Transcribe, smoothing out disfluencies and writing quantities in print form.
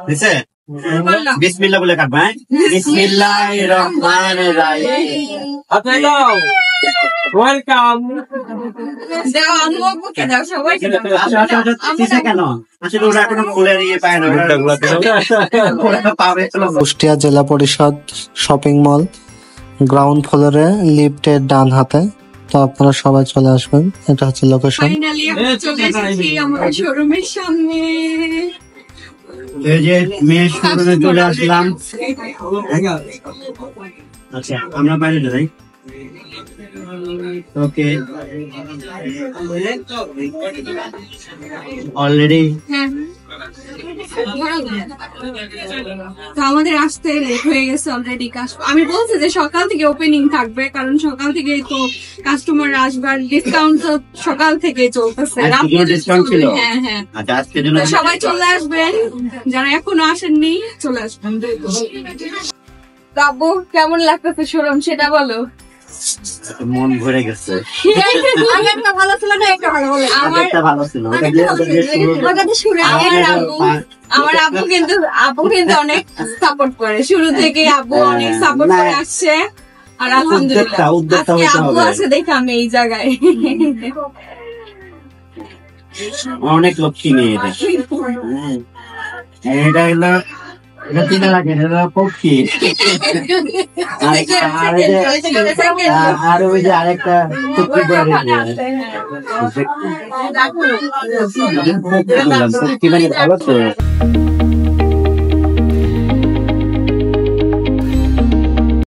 দিছে বিসমিল্লাহ বলে কাটবা। বিসমিল্লাহির রহমানির রহিম। আপনি দাও ওয়েলকাম দাও আম্মুকে দাও সবাইকে দাও। দিছে কেন আসলে ওরা কোনো ফুলের ইয়ে পায় না, ওরা পাবে। কুষ্টিয়া জেলা পরিষদ শপিং মল গ্রাউন্ড ফ্লোরে লিফটের ডান হাতে। তো আপনারা সবাই চলে আসবেন, এটা হচ্ছে লোকেশন। ফাইনালি আমরা চলে এসেছি আমাদের শোরুমের সামনে। এই যে মেয়ে শোরুমে চলে আসলাম। আচ্ছা আমরা বাইরে যাই। ওকে অলরেডি তো আমাদের আসতে লেট হয়ে গেছে অলরেডি। আমি বলছি যে সকাল থেকে ওপেনিং থাকবে, কারণ সকাল থেকে তো কাস্টমার আসবে আর ডিসকাউন্ট তো সকাল থেকে চলতেছে। ডিসকাউন্ট ছিল। হ্যাঁ হ্যাঁ, আচ্ছা আজকের জন্য তো সবাই চলে আসবেন, যারা এখনো আসেননি চলে আসবেন। বাবু কেমন লাগতেছে শোরুম সেটা বলো। মন ভরে গেছে। একটা ভালো ছিল না, একটা ভালো বলে একটা ভালো ছিল। আমার আব্বু কিন্তু অনেক সাপোর্ট করে, শুরু থেকে আব্বু অনেক সাপোর্ট করে আসছে। আর আলহামদুলিল্লাহ আজকে আব্বু আছে দেখে আমি এই জায়গায়। অনেক লক্ষ্মী মেয়ে এটা। এটা হলো এটা তিনা লাগে, এটা পক্ষী। আর ওই যে আরেকটা পক্ষী পক্ষী মানে ভালো তো।